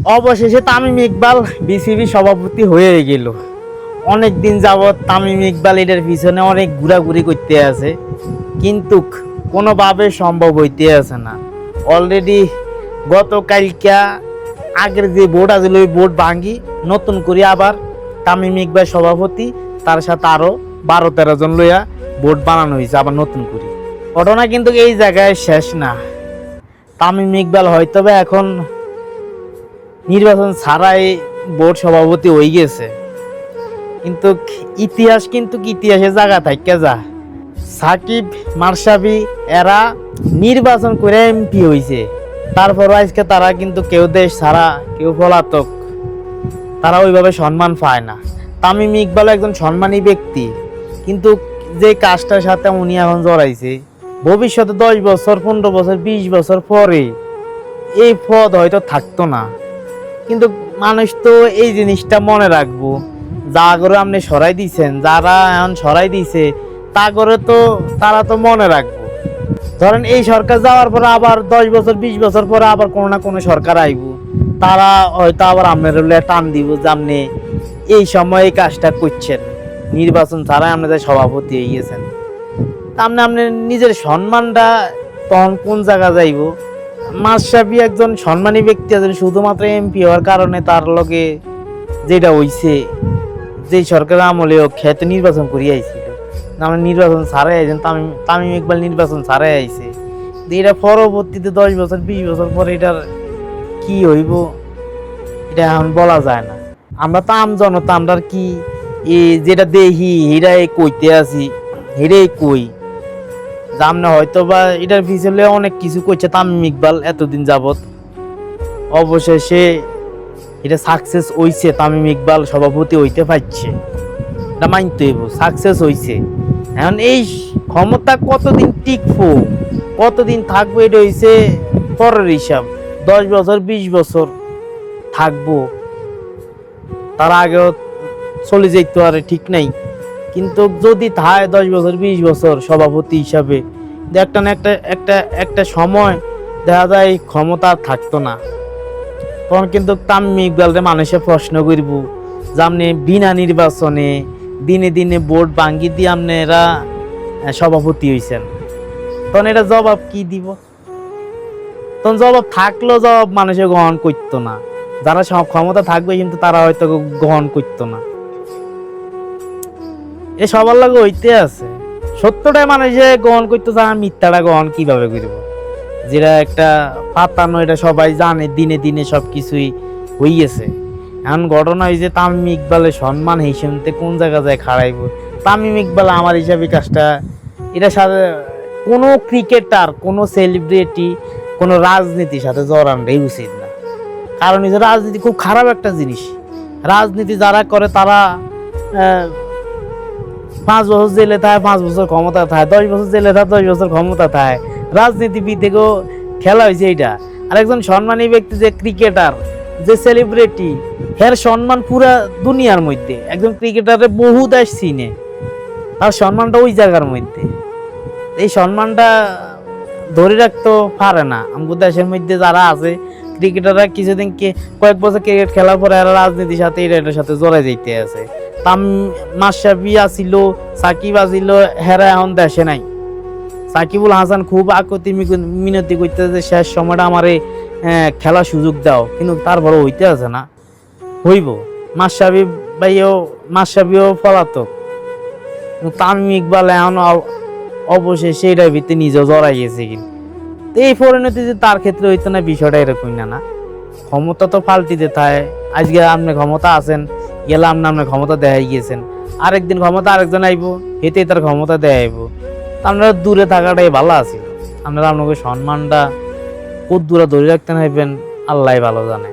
অবশেষে তামিম ইকবাল বিসিবি সভাপতি হয়ে গেল। অনেক দিন যাবৎ তামিম ইকবাল এটার পিছনে অনেক ঘোরাঘুরি করতে আছে, কিন্তু কোনোভাবে সম্ভব হইতে আছে না। অলরেডি গতকালকা আগের যে বোর্ড আছে ওই বোর্ড ভাঙ্গি নতুন করে আবার তামিম ইকবাল সভাপতি, তার সাথে আরও 12-13 জন লইয়া বোর্ড বানানো হয়েছে আবার নতুন করে। ঘটনা কিন্তু এই জায়গায় শেষ না। তামিম ইকবাল হয়তো বা এখন নির্বাচন ছাড়াই বোর্ড সভাপতি হয়ে গেছে, কিন্তু ইতিহাসের জায়গা থাকে যা। সাকিব, মাশরাফি এরা নির্বাচন করে এমপি হয়েছে, তারপরও আজকে তারা কিন্তু কেউ দেশ ছাড়া, কেউ পলাতক, তারা ওইভাবে সম্মান পায় না। তামিম ইকবাল একজন সম্মানী ব্যক্তি, কিন্তু যে কাজটার সাথে উনি এখন জড়াইছে, ভবিষ্যতে 10 বছর, 15 বছর, 20 বছর পরে এই পদ হয়তো থাকতো না। কিন্তু মানুষ তো এই জিনিসটা মনে রাখবো, যা করে আপনি সরাই দিয়েছেন, যারা এখন সরাই দিছে তা করে তো তারা তো মনে রাখবো। ধরেন এই সরকার যাওয়ার পরে আবার 10 বছর 20 বছর পরে আবার কোনো না কোনো সরকার আইব, তারা হয়তো আবার আপনার টান দিব যে আপনি এই সময় এই কাজটা করছেন, নির্বাচন ছাড়াই আপনি তাই সভাপতি হয়ে গেছেন। তা আপনি নিজের সম্মানটা তখন কোন জায়গা যাইব? মাশরাফি একজন সম্মানী ব্যক্তি আছেন, শুধুমাত্র এমপি হওয়ার কারণে তার লগে যেটা হইছে, যে সরকারের আমলে খেতে নির্বাচন করিয়ে আইছিল, আমরা নির্বাচন ছাড়াই আইছেন, তামিম ইকবাল নির্বাচন ছাড়াই আইছে। এটা পরবর্তীতে 10 বছর 20 বছর পরে এটার কি হইব এটা এখন বলা যায় না। আমরা তো আম জনতা, আমরা কি যেটা দেখি হিরাই কইতে আছি, হিরাই কই জামনে হয়তো বা এটার পিছনে অনেক কিছু করছে তামিম ইকবাল এতদিন যাবত। অবশেষে এটা সাকসেস হইছে, তামিম ইকবাল সভাপতি হইতে পারছে, এটা মানতে হইব, সাকসেস হইছে। এখন এই ক্ষমতা কতদিন টিকবো, কতদিন থাকবো, এটা হইছে পরের হিসাব। 10 বছর 20 বছর থাকবো, তার আগেও চলে যেতে পারে, ঠিক নাই। কিন্তু যদি থাকে 10 বছর 20 বছর সভাপতি হিসাবে, একটা না একটা একটা একটা সময় দেখা যায় ক্ষমতা থাকতো না, তখন কিন্তু তামিম ইকবালরে মানুষে প্রশ্ন করব যে আপনি বিনা নির্বাচনে দিনে দিনে ভোট ভাঙ্গি দিয়ে আপনারা সভাপতি হয়েছেন, তখন এটা জবাব কি দিব? তখন জবাব থাকলেও জবাব মানুষে গ্রহণ করতো না। যারা ক্ষমতা থাকবে কিন্তু তারা হয়তো গ্রহণ করতো না। এ সবার লাগে হইতে আছে, সত্যটাই মানুষে গ্রহণ করতে চায়, মিথ্যাটা গ্রহণ কিভাবে করব? যেটা একটা পাতানো, এটা সবাই জানে, দিনে দিনে সবকিছুই হইয়েছে। এখন ঘটনা হয়েছে তামিম ইকবালের সম্মান হিসেবে কোন জায়গা যায় খাড়াইব। তামিম ইকবাল আমার হিসাবে কাজটা, এটার সাথে কোনো ক্রিকেটার, কোনো সেলিব্রিটি, কোনো রাজনীতির সাথে জড়ানোটাই উচিত না। কারণ এই যে রাজনীতি খুব খারাপ একটা জিনিস। রাজনীতি যারা করে তারা 5 বছর জেলে থাকে, 5 বছর ক্ষমতা থাকে, 10 বছর জেলে থাকে, 10 বছর ক্ষমতা থাকে। রাজনীতিবিদেরও খেলা হয়েছে এইটা। আর একজন সম্মানী ব্যক্তি, যে ক্রিকেটার, যে সেলিব্রিটি, এর সম্মান পুরা দুনিয়ার মধ্যে। একজন ক্রিকেটারের বহু দেশ চিনে, তার সম্মানটা ওই জায়গার মধ্যে। এই সম্মানটা ধরে রাখতে পারে না আমাদের দেশের মধ্যে যারা আছে ক্রিকেটাররা। কিছুদিন কয়েক বছর ক্রিকেট খেলার পরে এরা রাজনীতির সাথে এটার সাথে জড়াই যাইতে আছে। মাশরাফি আসিল, সাকিব আসিল, হেরা এখন দেশে নাই। সাকিবুল হাসান খুব আকতি মিনতি করতেছে, শেষ সময়টা আমারে খেলার সুযোগ দাও, কিন্তু তারপরে হইতে আছে না, হইব। মাশরাফিও পলাতক, তামিম ইকবাল এখন অবশেষে এটার ভিতরে নিজেও জড়াই গেছে। কিন্তু এই পরিণতি যে তার ক্ষেত্রে হইতো না, বিষয়টা এরকম না। ক্ষমতা তো পাল্টিতে থাকে। আজকে আপনি ক্ষমতা আছেন, গেলাম না, আপনার ক্ষমতা দেখাই গিয়েছেন, আরেকদিন ক্ষমতা আরেকজন আইব, হেতেই তার ক্ষমতা দেখাইব। আপনারা দূরে থাকাটাই ভালো আছে। আপনারা আপনাকে সম্মানটা কত দূরে ধরে রাখতে হইবেন আল্লাহ ভালো জানে।